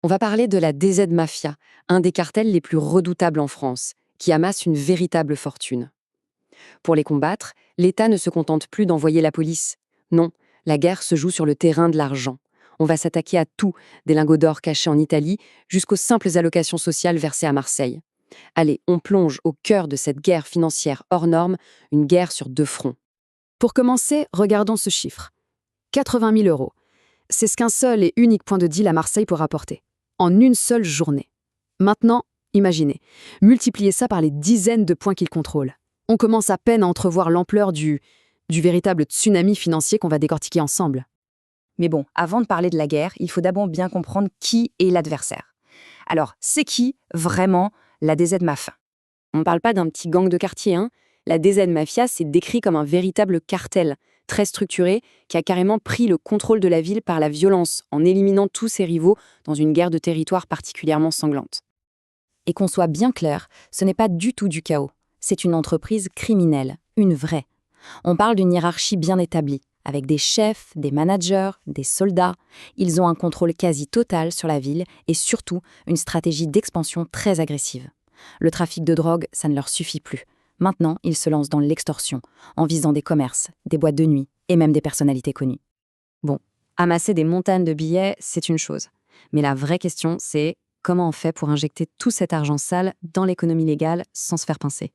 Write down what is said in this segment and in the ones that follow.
On va parler de la DZ Mafia, un des cartels les plus redoutables en France, qui amasse une véritable fortune. Pour les combattre, l'État ne se contente plus d'envoyer la police. Non, la guerre se joue sur le terrain de l'argent. On va s'attaquer à tout, des lingots d'or cachés en Italie jusqu'aux simples allocations sociales versées à Marseille. Allez, on plonge au cœur de cette guerre financière hors norme, une guerre sur deux fronts. Pour commencer, regardons ce chiffre. 80 000 euros. C'est ce qu'un seul et unique point de deal à Marseille peut rapporter. En une seule journée. Maintenant, imaginez. Multipliez ça par les dizaines de points qu'il contrôle. On commence à peine à entrevoir l'ampleur du véritable tsunami financier qu'on va décortiquer ensemble. Mais bon, avant de parler de la guerre, il faut d'abord bien comprendre qui est l'adversaire. Alors, c'est qui, vraiment, la DZ Mafia? On ne parle pas d'un petit gang de quartier, hein. La DZ Mafia, c'est décrit comme un véritable cartel, très structuré, qui a carrément pris le contrôle de la ville par la violence, en éliminant tous ses rivaux dans une guerre de territoire particulièrement sanglante. Et qu'on soit bien clair, ce n'est pas du tout du chaos. C'est une entreprise criminelle, une vraie. On parle d'une hiérarchie bien établie, avec des chefs, des managers, des soldats. Ils ont un contrôle quasi total sur la ville et surtout une stratégie d'expansion très agressive. Le trafic de drogue, ça ne leur suffit plus. Maintenant, ils se lancent dans l'extorsion, en visant des commerces, des boîtes de nuit et même des personnalités connues. Bon, amasser des montagnes de billets, c'est une chose. Mais la vraie question, c'est comment on fait pour injecter tout cet argent sale dans l'économie légale sans se faire pincer?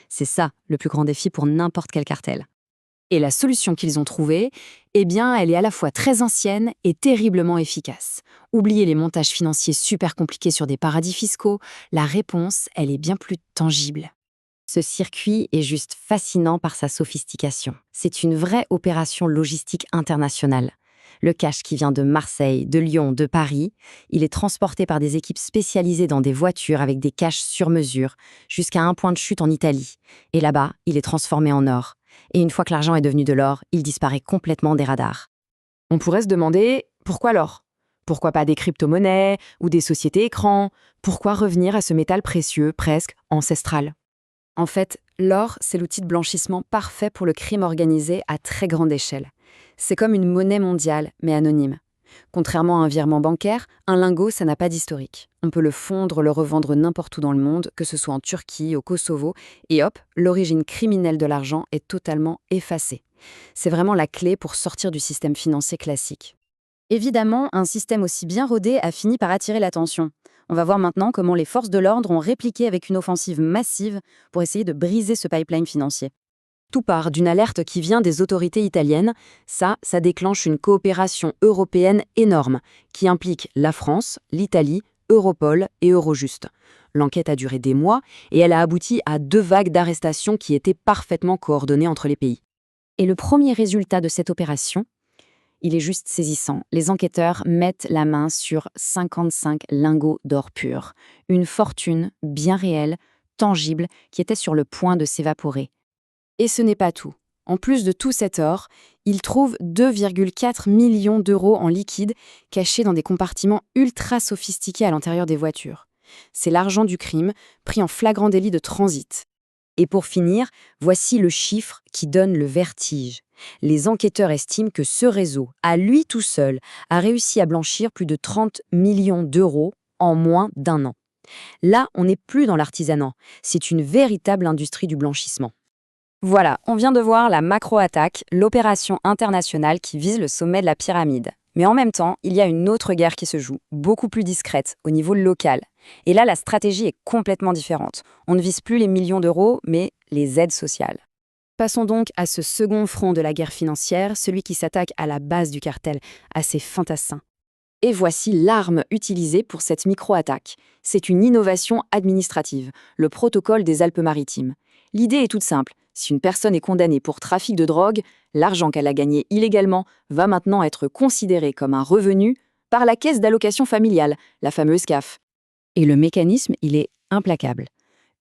C'est ça le plus grand défi pour n'importe quel cartel. Et la solution qu'ils ont trouvée, eh bien, elle est à la fois très ancienne et terriblement efficace. Oubliez les montages financiers super compliqués sur des paradis fiscaux, la réponse, elle est bien plus tangible. Ce circuit est juste fascinant par sa sophistication. C'est une vraie opération logistique internationale. Le cash qui vient de Marseille, de Lyon, de Paris, il est transporté par des équipes spécialisées dans des voitures avec des caches sur mesure, jusqu'à un point de chute en Italie. Et là-bas, il est transformé en or. Et une fois que l'argent est devenu de l'or, il disparaît complètement des radars. On pourrait se demander, pourquoi l'or? Pourquoi pas des crypto-monnaies ou des sociétés écrans? Pourquoi revenir à ce métal précieux, presque ancestral? En fait, l'or, c'est l'outil de blanchissement parfait pour le crime organisé à très grande échelle. C'est comme une monnaie mondiale, mais anonyme. Contrairement à un virement bancaire, un lingot, ça n'a pas d'historique. On peut le fondre, le revendre n'importe où dans le monde, que ce soit en Turquie, au Kosovo, et hop, l'origine criminelle de l'argent est totalement effacée. C'est vraiment la clé pour sortir du système financier classique. Évidemment, un système aussi bien rodé a fini par attirer l'attention. On va voir maintenant comment les forces de l'ordre ont répliqué avec une offensive massive pour essayer de briser ce pipeline financier. Tout part d'une alerte qui vient des autorités italiennes. Ça déclenche une coopération européenne énorme qui implique la France, l'Italie, Europol et Eurojust. L'enquête a duré des mois et elle a abouti à 2 vagues d'arrestations qui étaient parfaitement coordonnées entre les pays. Et le premier résultat de cette opération, il est juste saisissant. Les enquêteurs mettent la main sur 55 lingots d'or pur. Une fortune bien réelle, tangible, qui était sur le point de s'évaporer. Et ce n'est pas tout. En plus de tout cet or, ils trouvent 2,4 millions d'euros en liquide cachés dans des compartiments ultra sophistiqués à l'intérieur des voitures. C'est l'argent du crime, pris en flagrant délit de transit. Et pour finir, voici le chiffre qui donne le vertige. Les enquêteurs estiment que ce réseau, à lui tout seul, a réussi à blanchir plus de 30 millions d'euros en moins d'1 an. Là, on n'est plus dans l'artisanat, c'est une véritable industrie du blanchissement. Voilà, on vient de voir la macro-attaque, l'opération internationale qui vise le sommet de la pyramide. Mais en même temps, il y a une autre guerre qui se joue, beaucoup plus discrète, au niveau local. Et là, la stratégie est complètement différente. On ne vise plus les millions d'euros, mais les aides sociales. Passons donc à ce second front de la guerre financière, celui qui s'attaque à la base du cartel, à ses fantassins. Et voici l'arme utilisée pour cette micro-attaque. C'est une innovation administrative, le protocole des Alpes-Maritimes. L'idée est toute simple. Si une personne est condamnée pour trafic de drogue, l'argent qu'elle a gagné illégalement va maintenant être considéré comme un revenu par la caisse d'allocation familiale, la fameuse CAF. Et le mécanisme, il est implacable.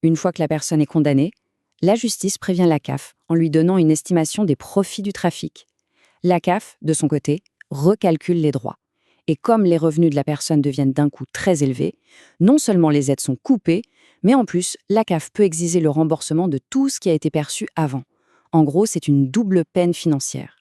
Une fois que la personne est condamnée, la justice prévient la CAF en lui donnant une estimation des profits du trafic. La CAF, de son côté, recalcule les droits. Et comme les revenus de la personne deviennent d'un coup très élevés, non seulement les aides sont coupées, mais en plus, la CAF peut exiger le remboursement de tout ce qui a été perçu avant. En gros, c'est une double peine financière.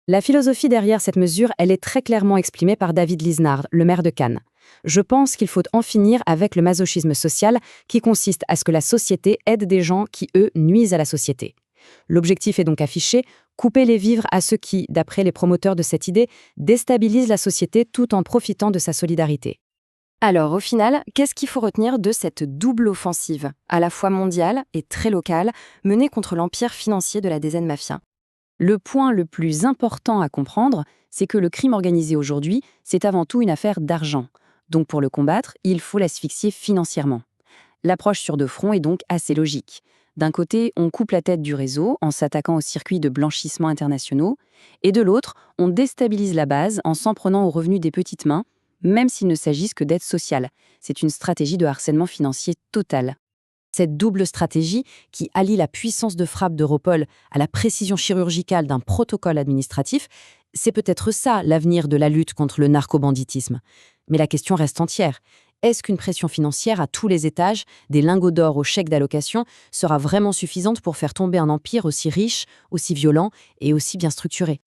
La philosophie derrière cette mesure, elle est très clairement exprimée par David Lisnard, le maire de Cannes. Je pense qu'il faut en finir avec le masochisme social qui consiste à ce que la société aide des gens qui, eux, nuisent à la société. L'objectif est donc affiché, couper les vivres à ceux qui, d'après les promoteurs de cette idée, déstabilisent la société tout en profitant de sa solidarité. Alors, au final, qu'est-ce qu'il faut retenir de cette double offensive, à la fois mondiale et très locale, menée contre l'empire financier de la DZ Mafia? Le point le plus important à comprendre, c'est que le crime organisé aujourd'hui, c'est avant tout une affaire d'argent. Donc pour le combattre, il faut l'asphyxier financièrement. L'approche sur deux fronts est donc assez logique. D'un côté, on coupe la tête du réseau en s'attaquant aux circuits de blanchissement internationaux, et de l'autre, on déstabilise la base en s'en prenant aux revenus des petites mains, même s'il ne s'agisse que d'aide sociale. C'est une stratégie de harcèlement financier totale. Cette double stratégie, qui allie la puissance de frappe d'Europol à la précision chirurgicale d'un protocole administratif, c'est peut-être ça l'avenir de la lutte contre le narcobanditisme. Mais la question reste entière. Est-ce qu'une pression financière à tous les étages, des lingots d'or aux chèques d'allocation, sera vraiment suffisante pour faire tomber un empire aussi riche, aussi violent et aussi bien structuré ?